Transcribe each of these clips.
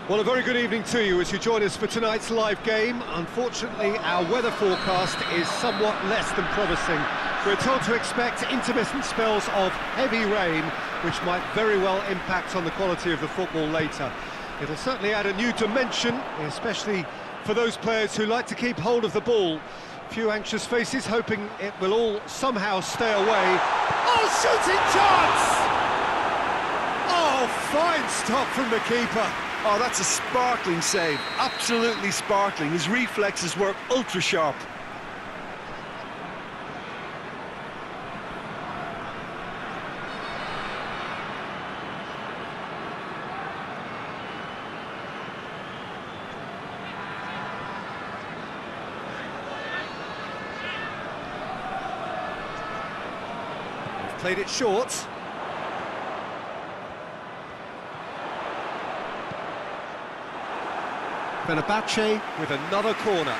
Well, a very good evening to you as you join us for tonight's live game. Unfortunately, our weather forecast is somewhat less than promising. We're told to expect intermittent spells of heavy rain, which might very well impact on the quality of the football later. It'll certainly add a new dimension, especially for those players who like to keep hold of the ball. Few anxious faces hoping it will all somehow stay away. Oh, shooting chance! Oh, fine stop from the keeper. Oh, that's a sparkling save, absolutely sparkling. His reflexes were ultra sharp. They've played it short. Fenerbahce with another corner.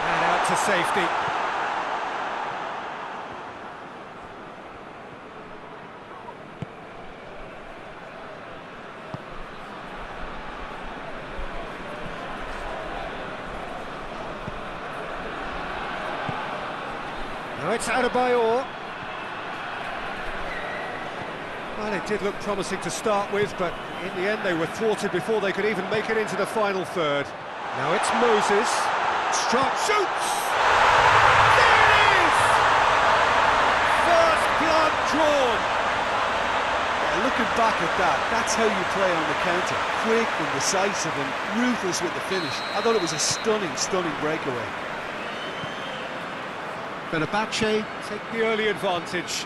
And out to safety. Now it's Adebayor. Well, it did look promising to start with, but in the end they were thwarted before they could even make it into the final third. Now it's Moses. Strike, shoots! There it is! First blood drawn. Yeah, looking back at that, that's how you play on the counter. Quick and decisive and ruthless with the finish. I thought it was a stunning, stunning breakaway. Fenerbahce take the early advantage.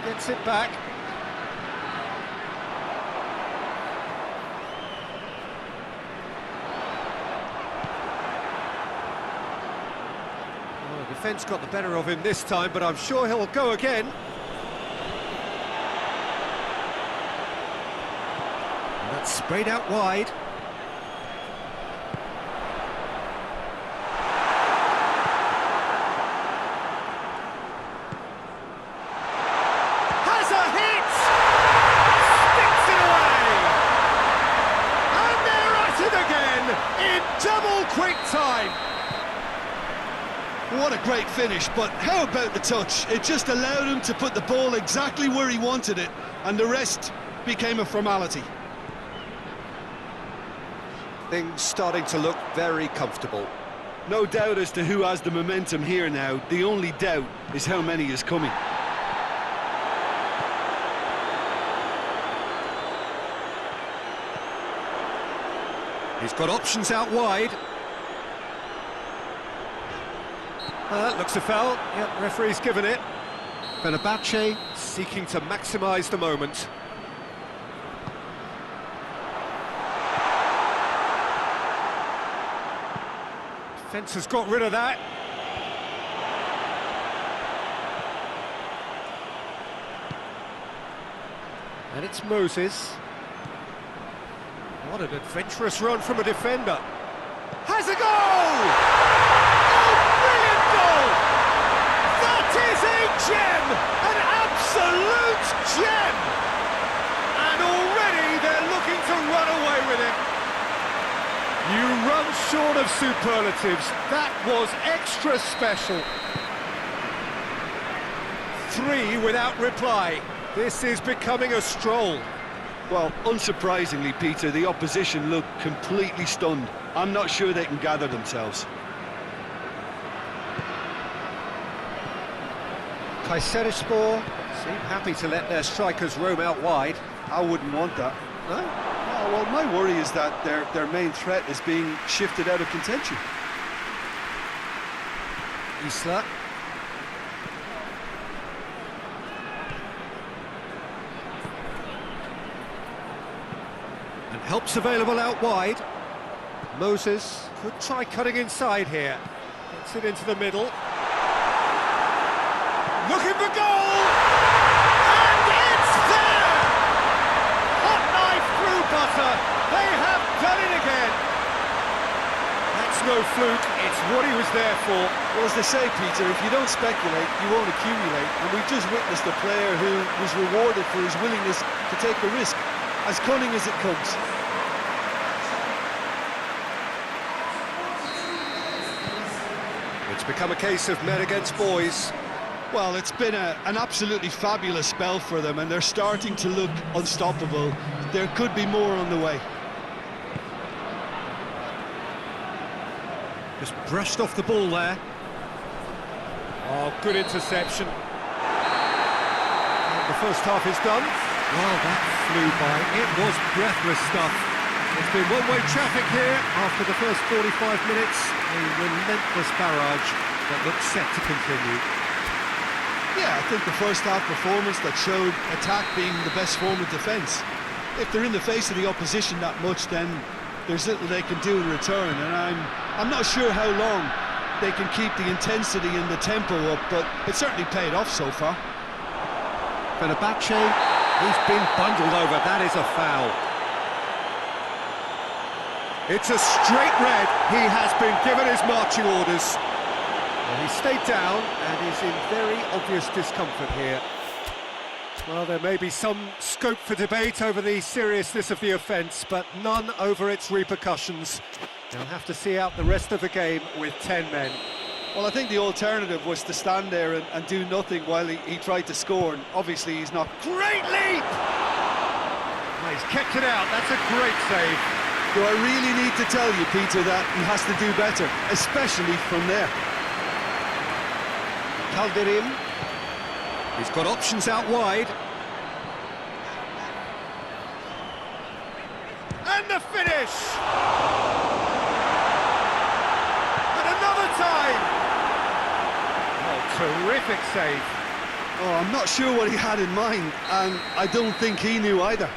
Gets it back. Well, the defence got the better of him this time, but I'm sure he'll go again. That's sprayed out wide. Has a hit! Sticks it away! And they're at it again in double quick time. What a great finish, but how about the touch? It just allowed him to put the ball exactly where he wanted it, and the rest became a formality. Things starting to look very comfortable. No doubt as to who has the momentum here now. The only doubt is how many is coming. He's got options out wide. Looks a foul. Yep, referee's given it. Fenerbahce seeking to maximise the moment. Defence has got rid of that. And it's Moses. What an adventurous run from a defender. Has a goal! Oh, brilliant goal! That is a gem! An absolute gem! And already they're looking to run away with it. You run short of superlatives. That was extra special. 3 without reply. This is becoming a stroll. Well, unsurprisingly, Peter, the opposition look completely stunned. I'm not sure they can gather themselves. Kayserispor seem happy to let their strikers roam out wide. I wouldn't want that. No? Oh, well, my worry is that their main threat is being shifted out of contention. Isla. And help's available out wide. Moses could try cutting inside here. Gets it into the middle. Looking for goal! And it's there! Hot knife through butter. They have done it again. That's no fluke, it's what he was there for. Well, as they say, Peter, if you don't speculate, you won't accumulate. And we've just witnessed a player who was rewarded for his willingness to take a risk, as cunning as it comes. It's become a case of men against boys. Well, it's been an absolutely fabulous spell for them, and they're starting to look unstoppable. There could be more on the way. Just brushed off the ball there. Oh, good interception. And the first half is done. Well, that flew by. It was breathless stuff. It's been one-way traffic here after the first 45 minutes. A relentless barrage that looks set to continue. Yeah, I think the first half performance that showed attack being the best form of defence. If they're in the face of the opposition that much, then there's little they can do in return, and I'm not sure how long they can keep the intensity and the tempo up, but it certainly paid off so far. Fenerbahce, he's been bundled over. That is a foul. It's a straight red. He has been given his marching orders. Well, he stayed down and is in very obvious discomfort here. Well, there may be some scope for debate over the seriousness of the offence, but none over its repercussions. They'll have to see out the rest of the game with 10 men. Well, I think the alternative was to stand there and do nothing while he tried to score, and obviously he's not. Great leap! Well, he's kept it out. That's a great save. Do I really need to tell you, Peter, that he has to do better, especially from there? Calderim. He's got options out wide. And the finish! And another time! Oh, terrific save. Oh, I'm not sure what he had in mind, and I don't think he knew either.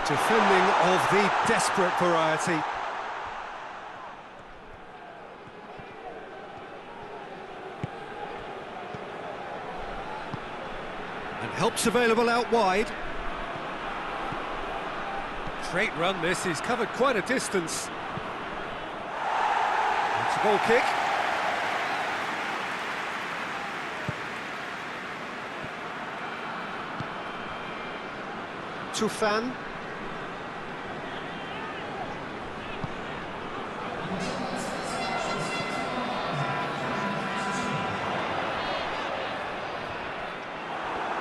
Defending of the desperate variety. And help's available out wide. Great run this, he's covered quite a distance. It's a goal kick. Tufan.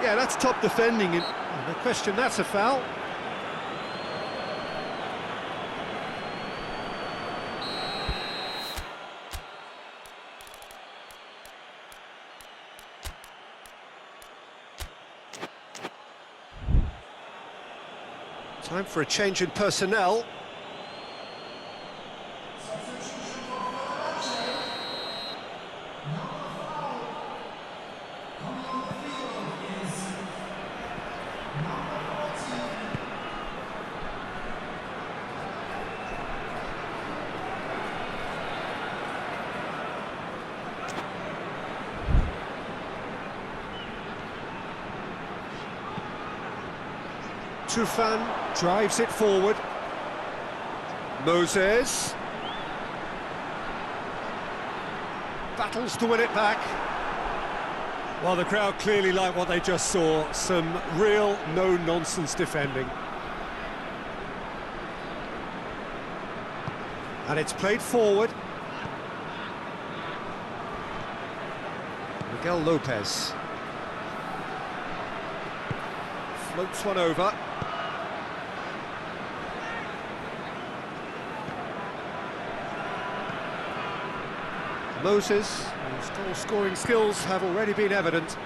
Yeah, that's top defending. No question, that's a foul. Time for a change in personnel. Tufan drives it forward. Moses battles to win it back. Well, the crowd clearly like what they just saw. Some real no-nonsense defending. And it's played forward. Miguel Lopez. Floats one over. Moses, whose goal-scoring skills have already been evident.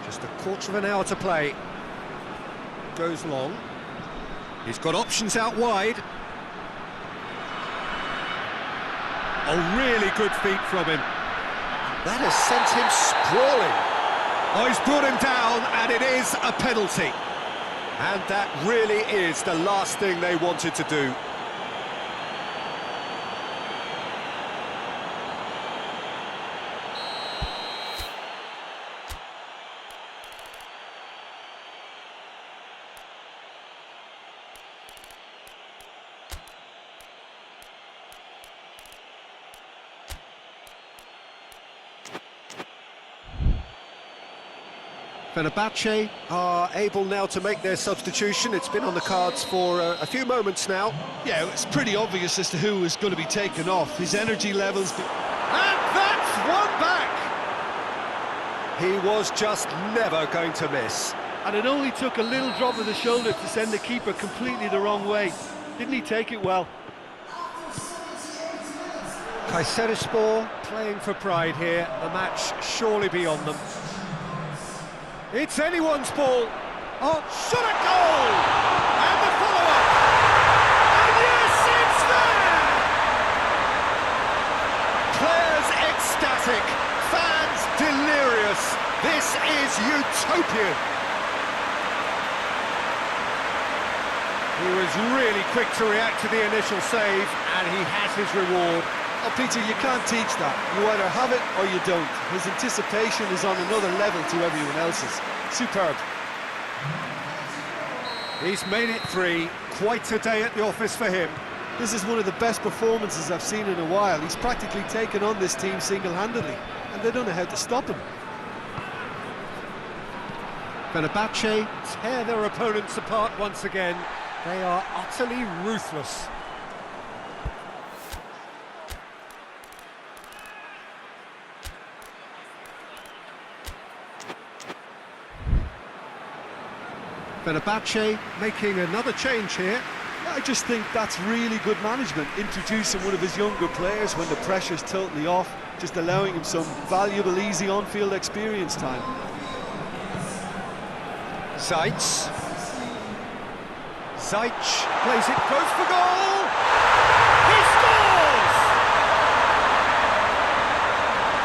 Just a quarter of an hour to play. goes long. He's got options out wide. Oh, really good feet from him. That has sent him sprawling. Oh, he's brought him down, and it is a penalty. And that really is the last thing they wanted to do. Fenerbahce are able now to make their substitution. It's been on the cards for a few moments now. Yeah, it's pretty obvious as to who is going to be taken off. His energy levels... And that's one back! He was just never going to miss. And it only took a little drop of the shoulder to send the keeper completely the wrong way. Didn't he take it well? Kayserispor playing for pride here. The match surely beyond them. It's anyone's ball. Oh, shot a goal! And the follow-up! And yes, it's there! Players ecstatic, fans delirious. This is utopian. He was really quick to react to the initial save, and he has his reward. Oh, Peter, you can't teach that. You either have it or you don't. His anticipation is on another level to everyone else's. Superb. He's made it 3. Quite a day at the office for him. This is one of the best performances I've seen in a while. He's practically taken on this team single-handedly, and they don't know how to stop him. Fenerbahce tear their opponents apart once again. They are utterly ruthless. Fenerbahce making another change here. I just think that's really good management, introducing one of his younger players when the pressure's totally off, just allowing him some valuable, easy on-field experience time. Zajc plays it close for goal! He scores!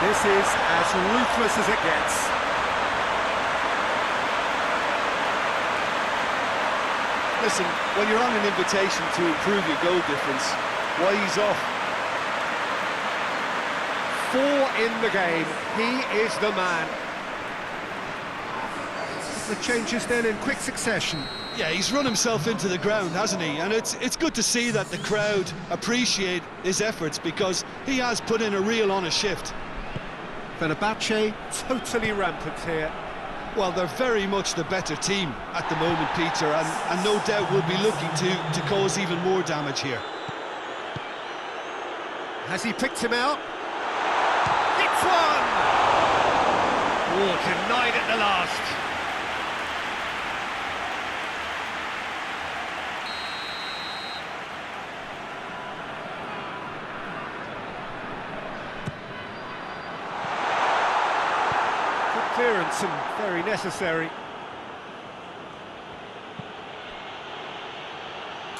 This is as ruthless as it gets. Listen, when you're on an invitation to improve your goal difference, why he's off? 4 in the game. He is the man. The changes then in quick succession. Yeah, he's run himself into the ground, hasn't he? And it's good to see that the crowd appreciate his efforts, because he has put in a real honest shift. Fenerbahce totally rampant here. Well, they're very much the better team at the moment, Peter, and no doubt will be looking to cause even more damage here. Has he picked him out? It's one! Oh, denied at the last. Clearance and very necessary.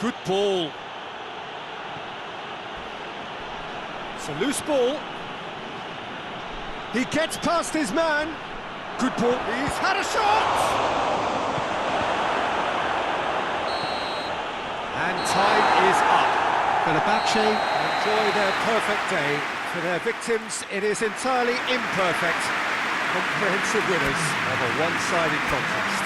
Good ball. It's a loose ball. He gets past his man. Good ball. He's had a shot! And time is up. Fenerbahce enjoy their perfect day. For their victims, it is entirely imperfect. Comprehensive winners of a one-sided contest.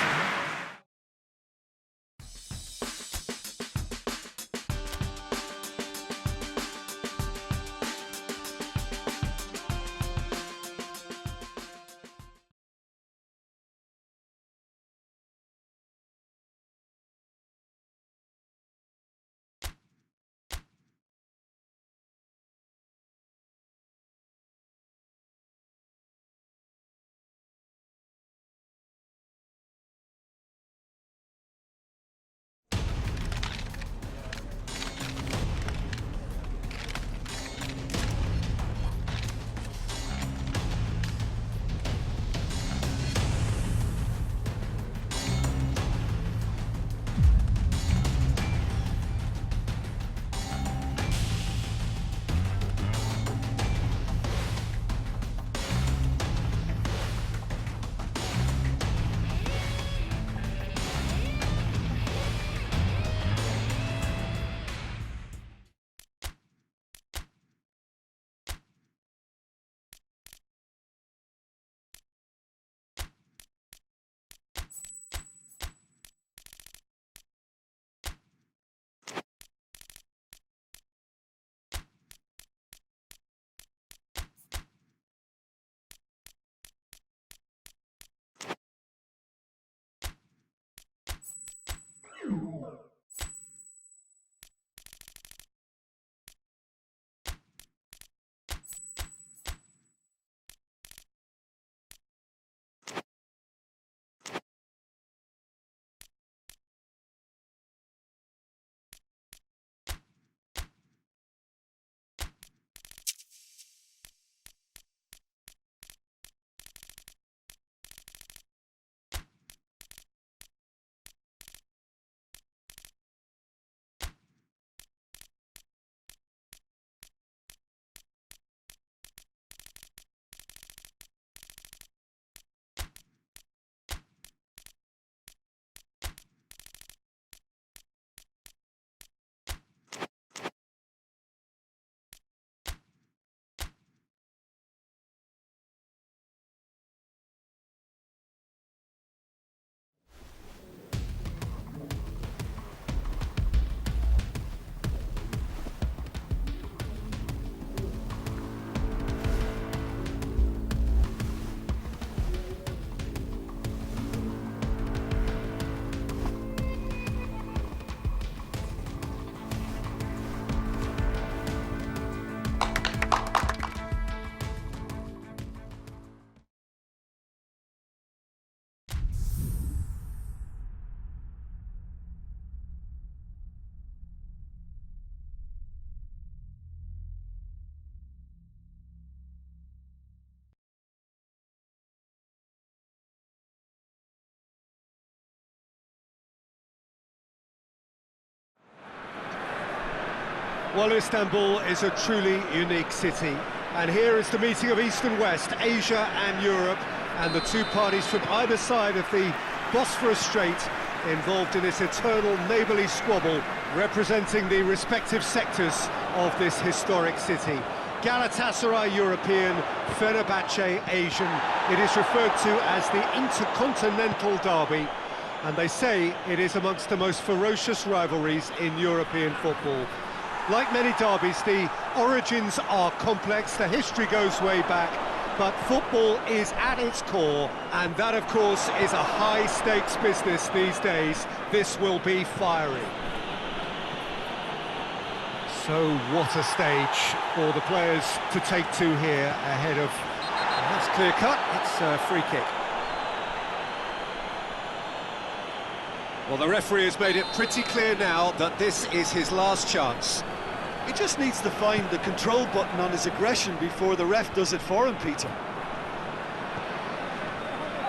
Well, Istanbul is a truly unique city, and here is the meeting of East and West, Asia and Europe, and the two parties from either side of the Bosphorus Strait involved in this eternal neighbourly squabble, representing the respective sectors of this historic city. Galatasaray European, Fenerbahce Asian. It is referred to as the Intercontinental Derby, and they say it is amongst the most ferocious rivalries in European football. Like many derbies, the origins are complex, the history goes way back, but football is at its core, and that, of course, is a high-stakes business these days. This will be fiery. So what a stage for the players to take to here ahead of... That's clear-cut, it's a free kick. Well, the referee has made it pretty clear now that this is his last chance. He just needs to find the control button on his aggression before the ref does it for him, Peter.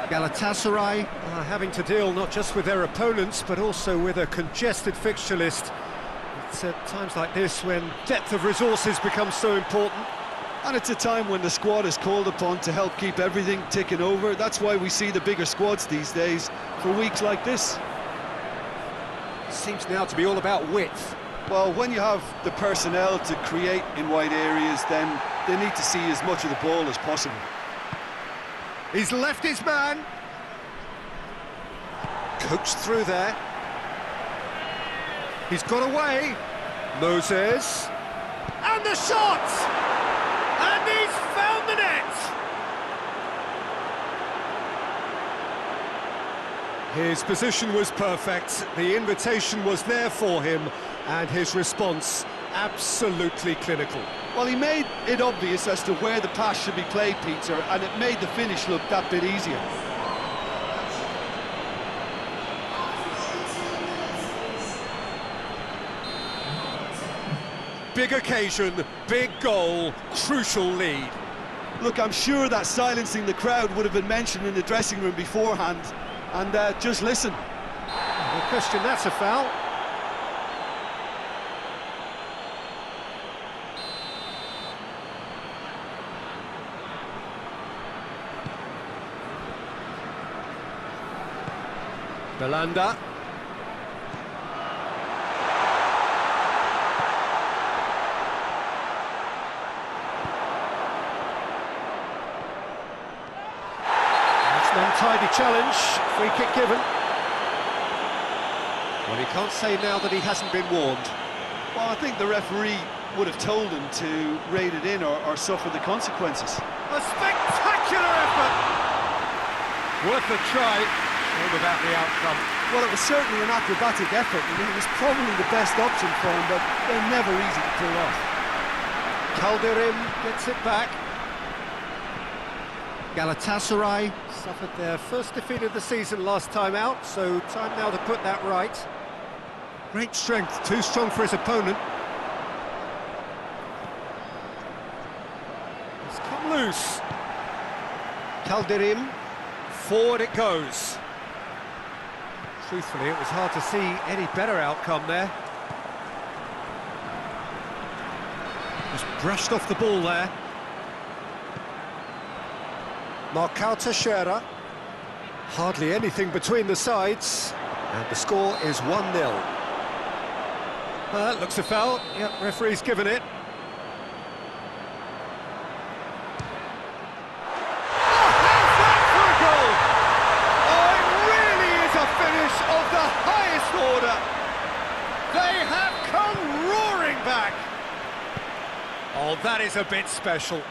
Galatasaray having to deal not just with their opponents, but also with a congested fixture list. It's at times like this when depth of resources becomes so important. And it's a time when the squad is called upon to help keep everything ticking over. That's why we see the bigger squads these days for weeks like this. Seems now to be all about width. Well, when you have the personnel to create in wide areas, then they need to see as much of the ball as possible. He's left his man. Coached through there. He's got away. Moses. And the shot! And he's found the net! His position was perfect, the invitation was there for him, and his response absolutely clinical. Well, he made it obvious as to where the pass should be played, Peter, and it made the finish look that bit easier. Big occasion, big goal, crucial lead. Look, I'm sure that silencing the crowd would have been mentioned in the dressing room beforehand, and just listen. No question, that's a foul. Belanda. That's an untidy challenge, free kick given. Well, he can't say now that he hasn't been warned. Well, I think the referee would have told him to rate it in or suffer the consequences. A spectacular effort! Worth a try. Shame about the outcome. Well, it was certainly an acrobatic effort. I mean, it was probably the best option for him, but they're never easy to pull off. Calderim gets it back. Galatasaray suffered their first defeat of the season last time out, so time now to put that right. Great strength, too strong for his opponent. It's come loose. Calderim, forward it goes. Truthfully, it was hard to see any better outcome there. Just brushed off the ball there. Marcao Teixeira. Hardly anything between the sides. And the score is 1-0. That looks a foul. Yep, referee's given it. Of the highest order. They have come roaring back. Oh, that is a bit special.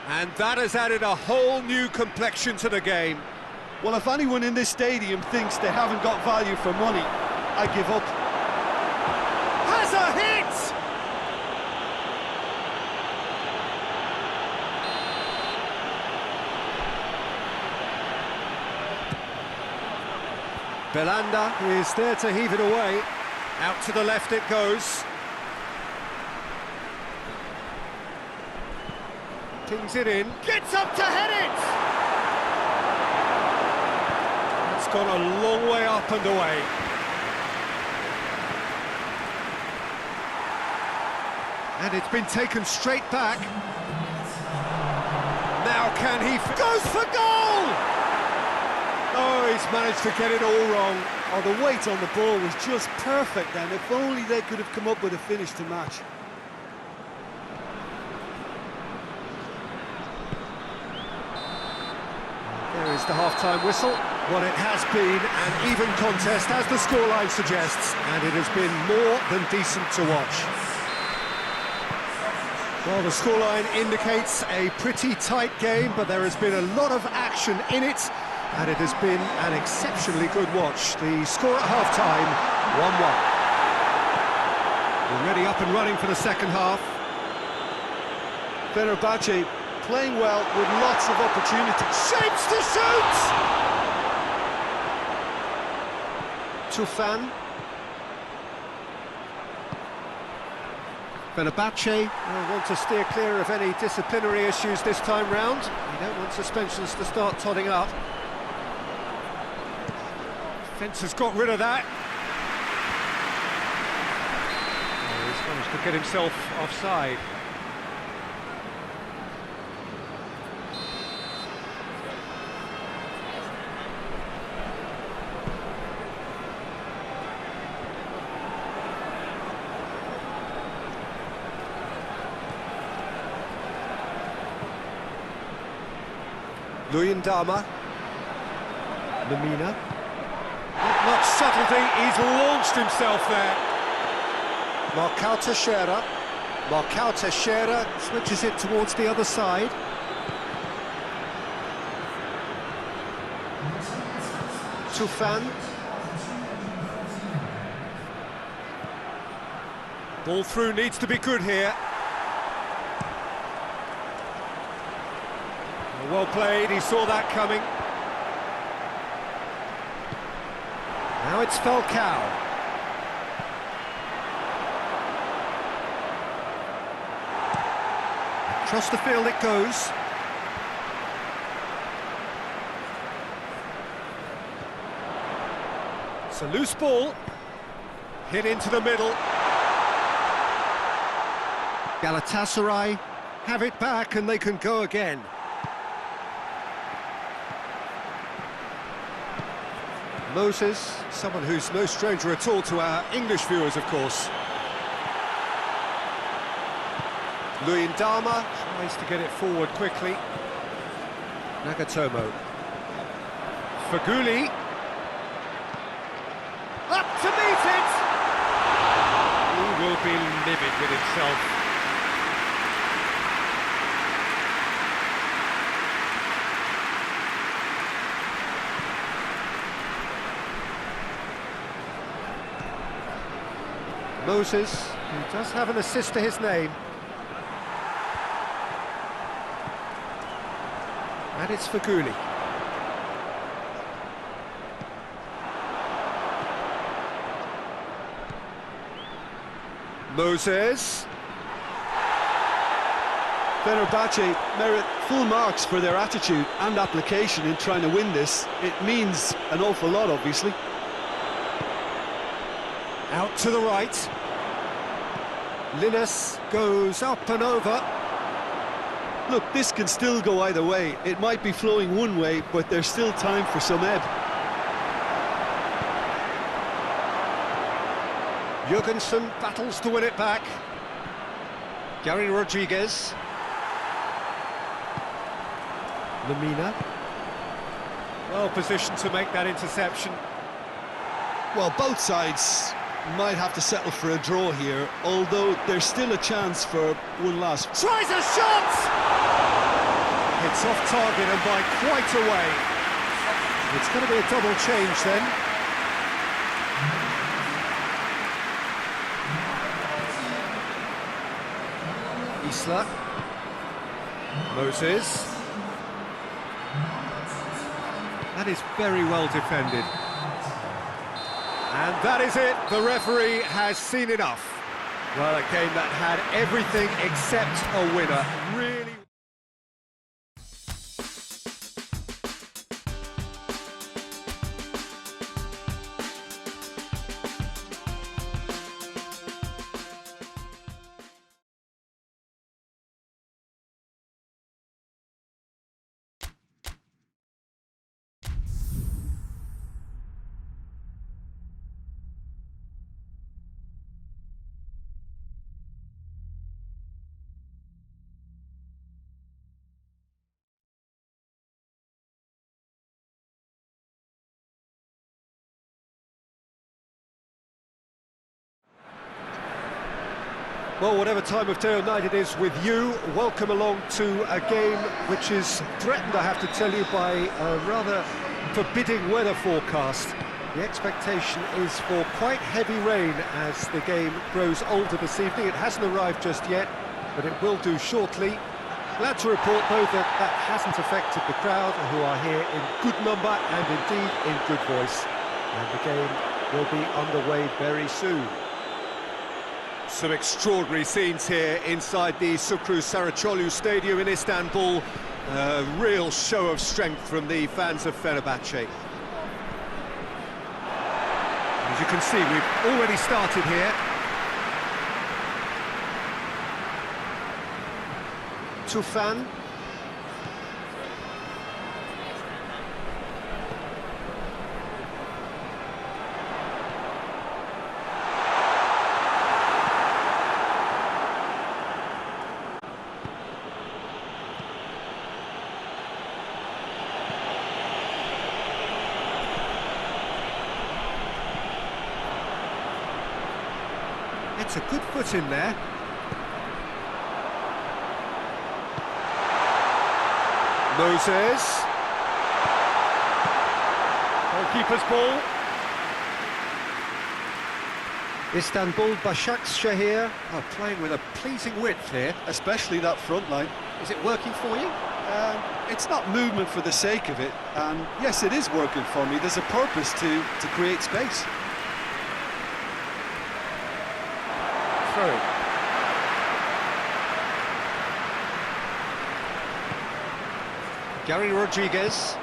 And that has added a whole new complexion to the game. Well, if anyone in this stadium thinks they haven't got value for money, I give up. Has a hit! Belanda is there to heave it away. Out to the left it goes. Pings it in. Gets up to head it! It's gone a long way up and away. And it's been taken straight back. Now can he... goes for goal! Oh, he's managed to get it all wrong. Oh, the weight on the ball was just perfect then. If only they could have come up with a finish to match. There is the half-time whistle. What it has been an even contest, as the scoreline suggests, and it has been more than decent to watch. Well, the scoreline indicates a pretty tight game, but there has been a lot of action in it, and it has been an exceptionally good watch. The score at half-time, 1-1. Already up and running for the second half. Fenerbahce playing well with lots of opportunities. Shapes to shoot! Tufan. Fenerbahce want to steer clear of any disciplinary issues this time round. You don't want suspensions to start totting up. Fence has got rid of that. Oh, he's managed to get himself offside. Luyendama. Lamina. Not much subtlety, he's launched himself there. Marcao Teixeira. Marcao Teixeira switches it towards the other side. Tufan. Ball through needs to be good here. Well played, he saw that coming. Now it's Falcao. Across the field it goes. It's a loose ball. Hit into the middle. Galatasaray have it back and they can go again. Moses, someone who's no stranger at all to our English viewers, of course. Luyendama tries to get it forward quickly. Nagatomo. Faguli. Up to meet it! He will be livid with himself. Moses, who does have an assist to his name. And it's Faguli. Moses. Fenerbahce merit full marks for their attitude and application in trying to win this. It means an awful lot, obviously. Out to the right. Linus goes up and over. Look, this can still go either way. It might be flowing one way, but there's still time for some ebb. Jurgensen battles to win it back. Gary Rodriguez. Lamina. Well positioned to make that interception. Well, both sides might have to settle for a draw here, although there's still a chance for one last. Tries a shot! It's off target and by quite a way. It's going to be a double change then. Isla. Moses. That is very well defended. And that is it, the referee has seen enough. Well, a game that had everything except a winner, really. Well, whatever time of day or night it is with you, welcome along to a game which is threatened, I have to tell you, by a rather forbidding weather forecast. The expectation is for quite heavy rain as the game grows older this evening. It hasn't arrived just yet, but it will do shortly. Glad to report, though, that that hasn't affected the crowd, who are here in good number and indeed in good voice. And the game will be underway very soon. Some extraordinary scenes here inside the Sukru Saracoğlu Stadium in Istanbul. A real show of strength from the fans of Fenerbahce. As you can see, we've already started here. Tufan. It's a good foot in there. Moses. Goalkeeper's ball. Istanbul Başakşehir are playing with a pleasing width here. Especially that front line. Is it working for you? It's not movement for the sake of it, and yes, it is working for me. There's a purpose to create space. Through. Gary Rodriguez.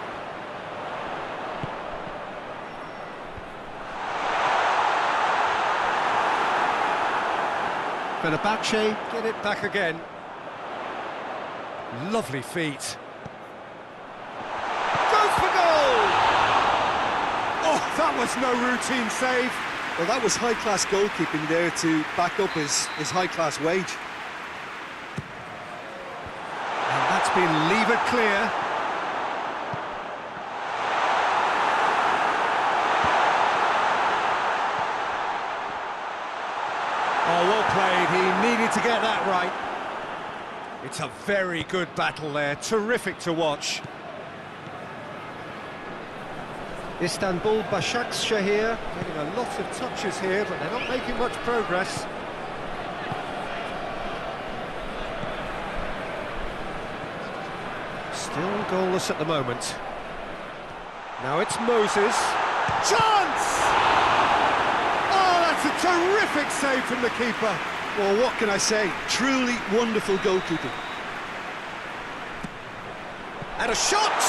Fenerbahce get it back again. Lovely feet. Goes for goal! Oh, that was no routine save. Well, that was high-class goalkeeping there to back up his high-class wage. And that's been levered clear. Oh, well played. He needed to get that right. It's a very good battle there. Terrific to watch. Istanbul Başakşehir getting a lot of touches here, but they're not making much progress. Still goalless at the moment. Now it's Moses. Chance! Oh, that's a terrific save from the keeper. Well, what can I say? Truly wonderful goalkeeping. And a shot!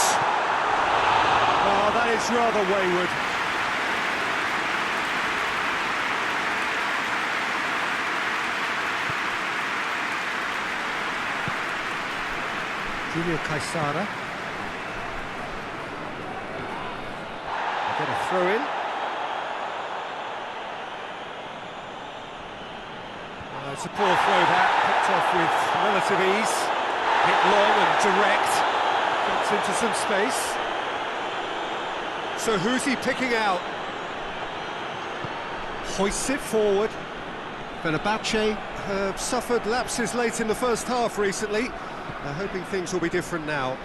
Oh, that is rather wayward. Julio Caesara. Get a throw in. It's a poor throw that, picked off with relative ease. Hit long and direct. Gets into some space. So who's he picking out? Hoists it forward. Fenerbahce have suffered lapses late in the first half recently. They're hoping things will be different now.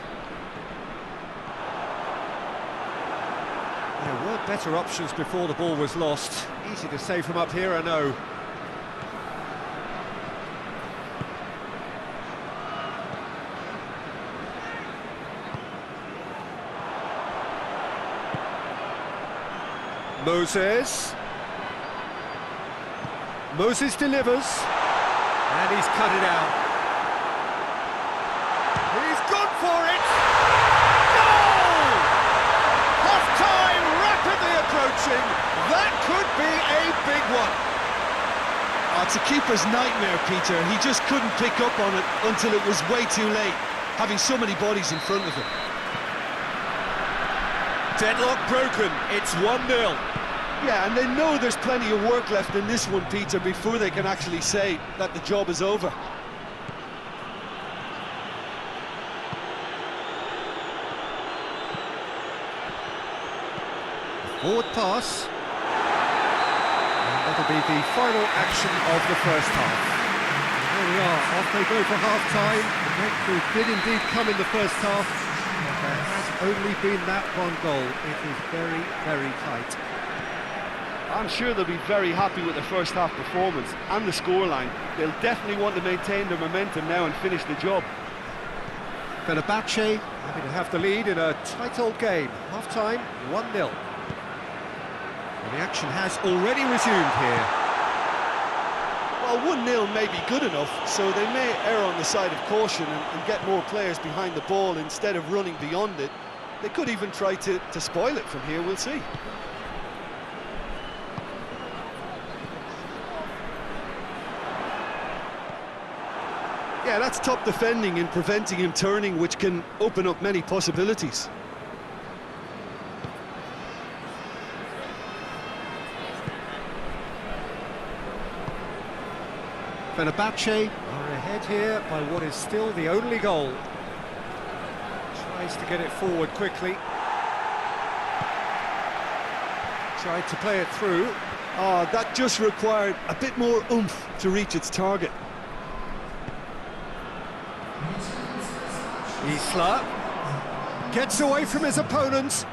There were better options before the ball was lost. Easy to save from up here, I know. Moses delivers, and he's cut it out. He's gone for it! Goal! Half-time rapidly approaching. That could be a big one. Oh, it's a keeper's nightmare, Peter. He just couldn't pick up on it until it was way too late, having so many bodies in front of him. Deadlock broken. It's 1-0. Yeah, and they know there's plenty of work left in this one, Peter, before they can actually say that the job is over. Forward pass. And that'll be the final action of the first half. we are, off they go for half-time. The breakthrough did indeed come in the first half, but there has only been that one goal. It is very, very tight. I'm sure they'll be very happy with the first half performance and the scoreline. They'll definitely want to maintain their momentum now and finish the job. Fenerbahce happy to have the lead in a tight old game. Half-time, 1-0. And the action has already resumed here. Well, 1-0 may be good enough, so they may err on the side of caution and get more players behind the ball instead of running beyond it. They could even try to spoil it from here, we'll see. Yeah, that's top defending and preventing him turning, which can open up many possibilities. Fenerbahce are ahead here by what is still the only goal. Tries to get it forward quickly. Tried to play it through. That just required a bit more oomph to reach its target. Isla gets away from his opponents.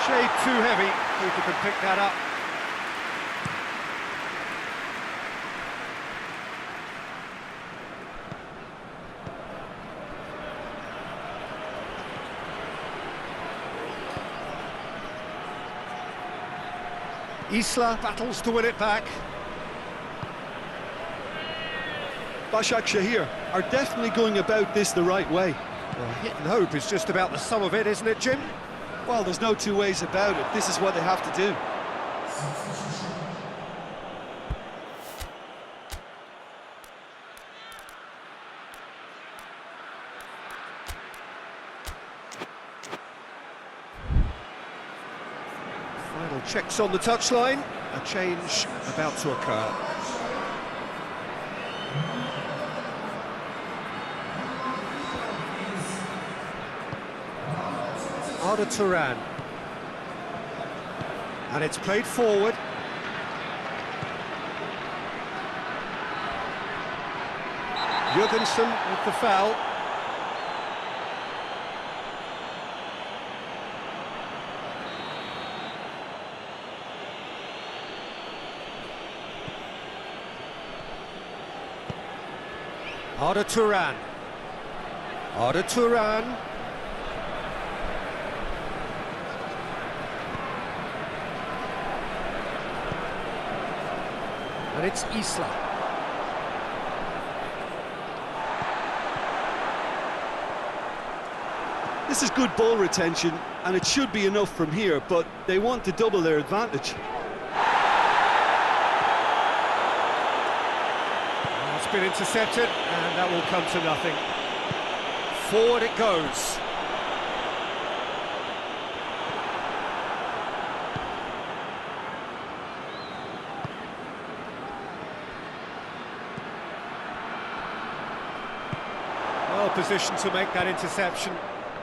Shade too heavy. Keeper can pick that up. Isla battles to win it back. Başakşehir are definitely going about this the right way. Well, hit and hope is just about the sum of it, isn't it, Jim? Well, there's no two ways about it. This is what they have to do. Final checks on the touchline. A change about to occur. Arda Turan. And it's played forward. Jürgensen with the foul. Arda Turan. Arda Turan. And it's Isla. This is good ball retention, and it should be enough from here, but they want to double their advantage. It's been intercepted, and that will come to nothing. Forward it goes. Well positioned to make that interception.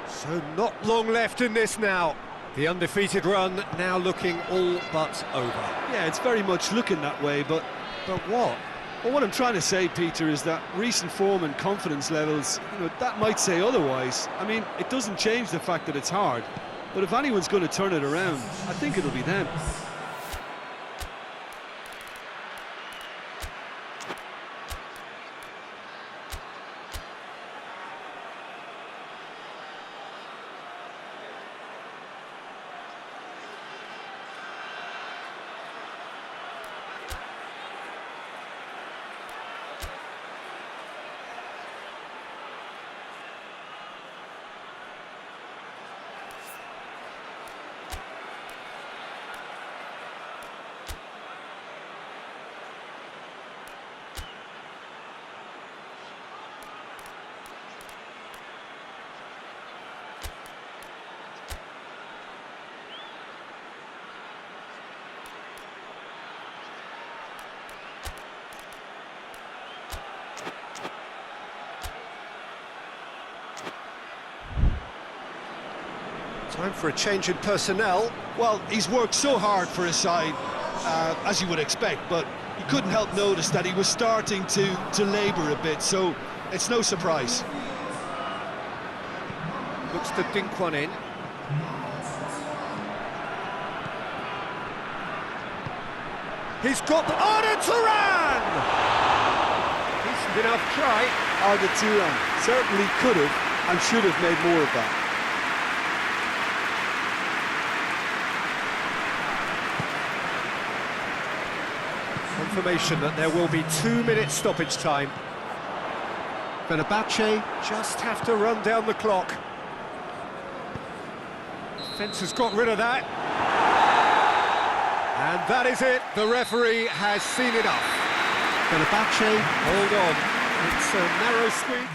So not long left in this now. The undefeated run now looking all but over. Yeah, it's very much looking that way, but what? Well, what I'm trying to say, Peter, is that recent form and confidence levels, that might say otherwise. I mean, it doesn't change the fact that it's hard, but if anyone's going to turn it around, I think it'll be them. Time for a change in personnel. Well, he's worked so hard for his side, as you would expect, but you couldn't help notice that he was starting to labour a bit, so it's no surprise. Looks to dink one in. He's got Arda Turan! Decent enough try. Arda Turan certainly could have and should have made more of that. Confirmation that there will be 2 minutes stoppage time. Fenerbahce just have to run down the clock. Defence has got rid of that. And that is it. The referee has seen enough. Fenerbahce, hold on. It's a narrow squeak.